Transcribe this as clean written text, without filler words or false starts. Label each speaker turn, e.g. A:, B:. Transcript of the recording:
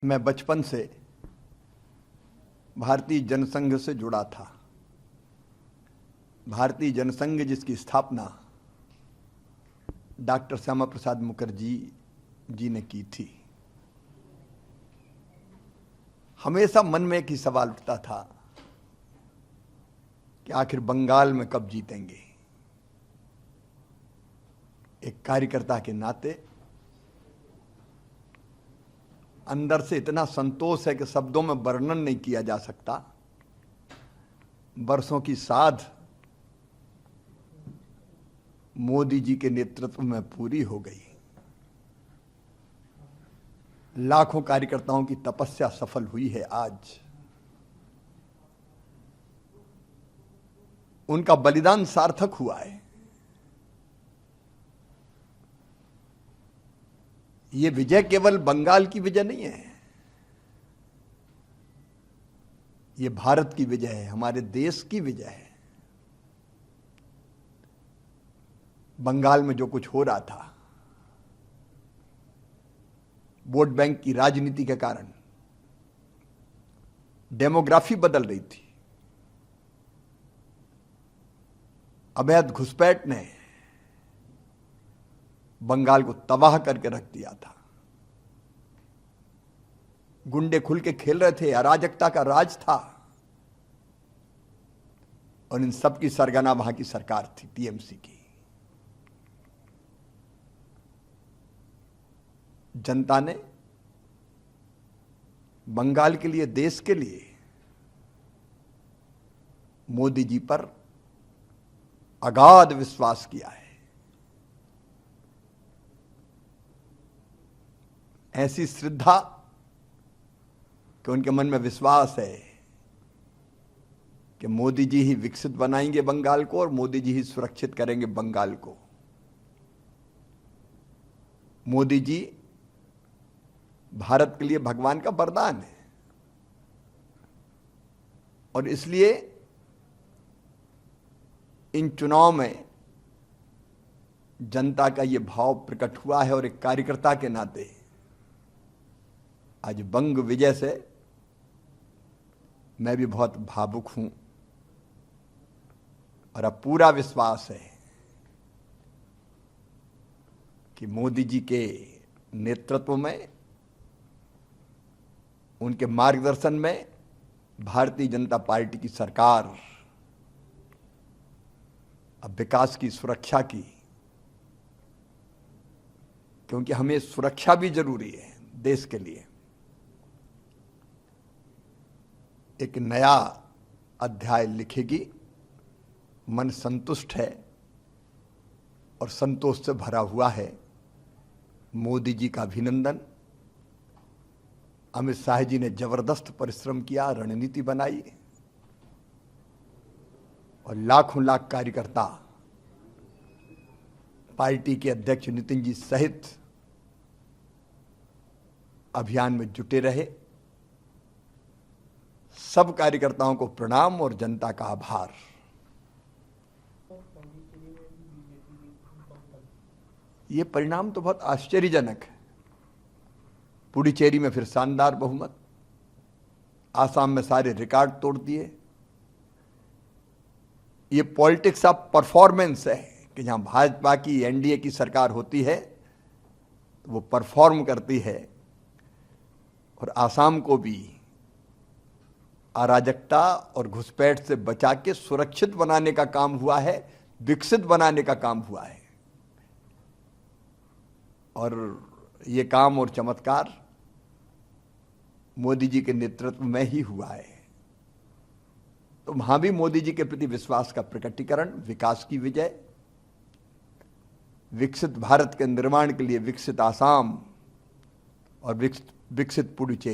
A: मैं बचपन से भारतीय जनसंघ से जुड़ा था। भारतीय जनसंघ जिसकी स्थापना डॉक्टर श्यामा प्रसाद मुखर्जी जी ने की थी। हमेशा मन में एक ही सवाल उठता था कि आखिर बंगाल में कब जीतेंगे। एक कार्यकर्ता के नाते अंदर से इतना संतोष है कि शब्दों में वर्णन नहीं किया जा सकता। बरसों की साध मोदी जी के नेतृत्व में पूरी हो गई। लाखों कार्यकर्ताओं की तपस्या सफल हुई है। आज उनका बलिदान सार्थक हुआ है। ये विजय केवल बंगाल की विजय नहीं है, ये भारत की विजय है, हमारे देश की विजय है। बंगाल में जो कुछ हो रहा था, वोट बैंक की राजनीति के कारण डेमोग्राफी बदल रही थी। अवैध घुसपैठ ने बंगाल को तबाह करके रख दिया था। गुंडे खुल के खेल रहे थे, अराजकता का राज था, और इन सब की सरगना वहां की सरकार थी, टीएमसी की। जनता ने बंगाल के लिए, देश के लिए मोदी जी पर अगाध विश्वास किया है। ऐसी श्रद्धा कि उनके मन में विश्वास है कि मोदी जी ही विकसित बनाएंगे बंगाल को और मोदी जी ही सुरक्षित करेंगे बंगाल को। मोदी जी भारत के लिए भगवान का वरदान है, और इसलिए इन चुनाव में जनता का यह भाव प्रकट हुआ है। और एक कार्यकर्ता के नाते आज बंग विजय से मैं भी बहुत भावुक हूं, और अब पूरा विश्वास है कि मोदी जी के नेतृत्व में, उनके मार्गदर्शन में भारतीय जनता पार्टी की सरकार अब विकास की, सुरक्षा की, क्योंकि हमें सुरक्षा भी जरूरी है देश के लिए, एक नया अध्याय लिखेगी। मन संतुष्ट है और संतोष से भरा हुआ है। मोदी जी का अभिनंदन। अमित शाह जी ने जबरदस्त परिश्रम किया, रणनीति बनाई, और लाखों लाख कार्यकर्ता पार्टी के अध्यक्ष नितिन जी सहित अभियान में जुटे रहे। सब कार्यकर्ताओं को प्रणाम और जनता का आभार। ये परिणाम तो बहुत आश्चर्यजनक है। पुडुचेरी में फिर शानदार बहुमत, आसाम में सारे रिकॉर्ड तोड़ दिए। ये पॉलिटिक्स ऑफ परफॉर्मेंस है कि जहां भाजपा की, एनडीए की सरकार होती है तो वो परफॉर्म करती है, और आसाम को भी अराजकता और घुसपैठ से बचा के सुरक्षित बनाने का काम हुआ है, विकसित बनाने का काम हुआ है। और ये काम और चमत्कार मोदी जी के नेतृत्व में ही हुआ है। तो वहां भी मोदी जी के प्रति विश्वास का प्रकटीकरण, विकास की विजय, विकसित भारत के निर्माण के लिए विकसित आसाम और विकसित पुडुचेरी।